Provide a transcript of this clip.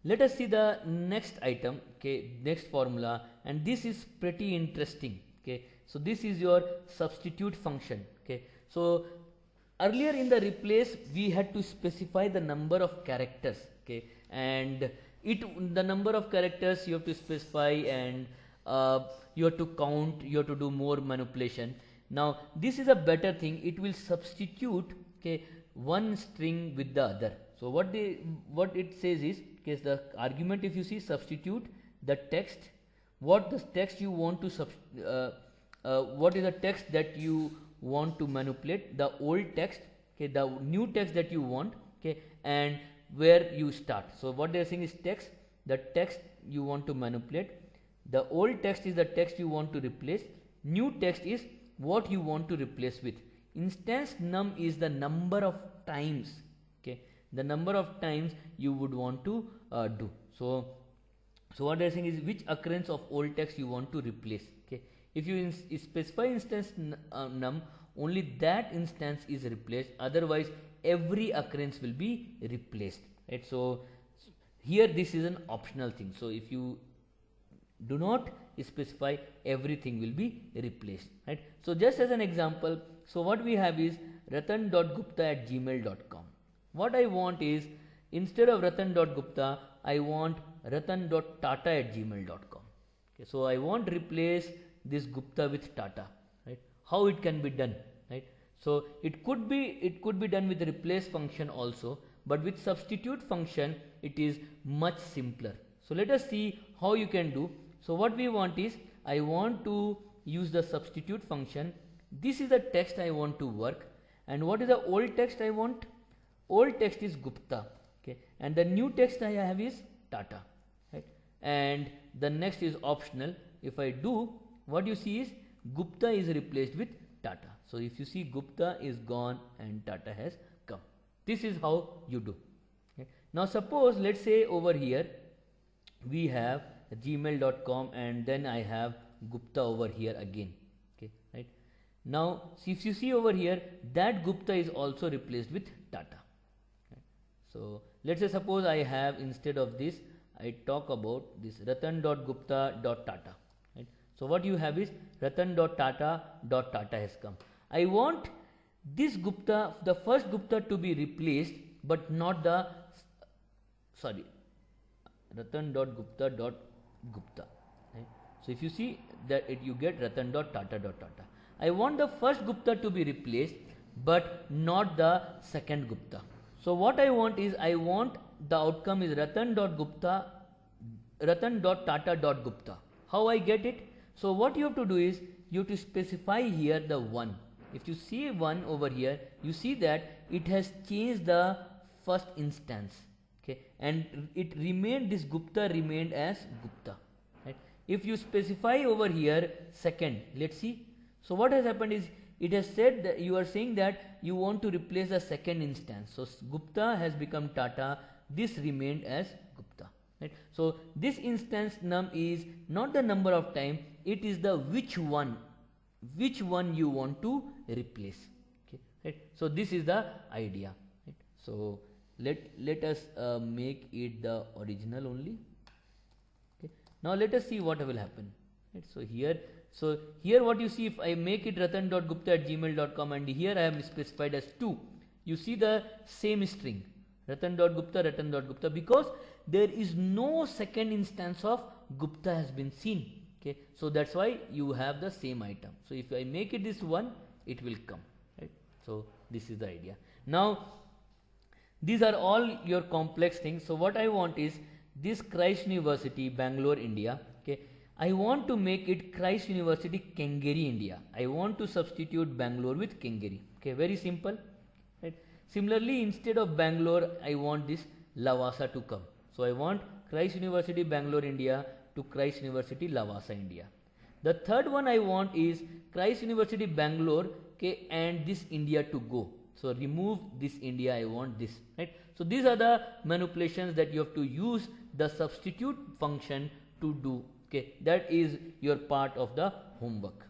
Let us see the next item, okay, next formula, and this is pretty interesting. Okay, so this is your substitute function. Okay, so earlier in the replace we had to specify the number of characters. Okay, and the number of characters you have to specify, and you have to count, you have to do more manipulation. Now this is a better thing, it will substitute, okay, one string with the other. So what it says is, okay, the argument, if you see, substitute the text, what the text you want to what is the text that you want to manipulate, the old text, okay, the new text that you want, okay, and where you start. So what they are saying is text, the text you want to manipulate, the old text is the text you want to replace, new text is what you want to replace with. Instance num is the number of times, okay, the number of times you would want to do. So what they are saying is which occurrence of old text you want to replace. Okay, if you specify instance num, only that instance is replaced, otherwise every occurrence will be replaced, right? So here this is an optional thing, so if you do not specify, everything will be replaced, right? So just as an example, so what we have is ratan.gupta@gmail.com. what I want is, instead of ratan.gupta, I want ratan.tata@gmail.com. okay, so I want to replace this Gupta with Tata, right? How it can be done, right? So it could be done with the replace function also, but with substitute function it is much simpler. So let us see how you can do. So what we want is, I want to use the substitute function. This is the text I want to work, and what is the old text I want? Old text is Gupta, okay, and the new text I have is Tata, right? And the next is optional. If I do, what you see is Gupta is replaced with Tata. So if you see, Gupta is gone and Tata has come. This is how you do. Okay. Now suppose, let's say over here we have gmail.com and then I have Gupta over here again. Okay, right? Now if you see over here, that Gupta is also replaced with Tata. Okay. So let's say suppose I have, instead of this, I talk about this ratan.gupta.tata. Right? So what you have is ratan.tata.tata has come. I want this Gupta, the first Gupta, to be replaced, but not the, sorry, ratan.gupta.gupta. Right? So if you see that you get ratan.tata.tata. I want the first Gupta to be replaced, but not the second Gupta. So what I want is, I want the outcome is ratan.tata.gupta. How I get it? So what you have to do is, you have to specify here the 1. If you see 1 over here, you see that it has changed the first instance, okay, and it remained, this Gupta remained as Gupta, right? If you specify over here second, let's see. So what has happened is, it has said that you are saying that you want to replace the second instance. So Gupta has become Tata, this remained as Gupta, right? So this instance num is not the number of time, it is the which one you want to replace. Okay, right? So this is the idea, right? So let us make it the original only. Okay, now let us see what will happen, right? So here what you see, if I make it ratan.gupta@gmail.com and here I have specified as 2, you see the same string, ratan.gupta, because there is no second instance of Gupta has been seen. Okay, so that's why you have the same item. So if I make it this 1, it will come, right? So this is the idea. Now these are all your complex things. So what I want is, this Christ University, Bangalore, India, okay, I want to make it Christ University, Kengeri, India. I want to substitute Bangalore with Kengeri. Okay, very simple, right? Similarly, instead of Bangalore, I want this Lavasa to come. So I want Christ University, Bangalore, India to Christ University, Lavasa, India. The third one I want is Christ University, Bangalore, okay, and this India to go. So remove this India, I want this, right? So these are the manipulations that you have to use the substitute function to do. Okay, that is your part of the homework.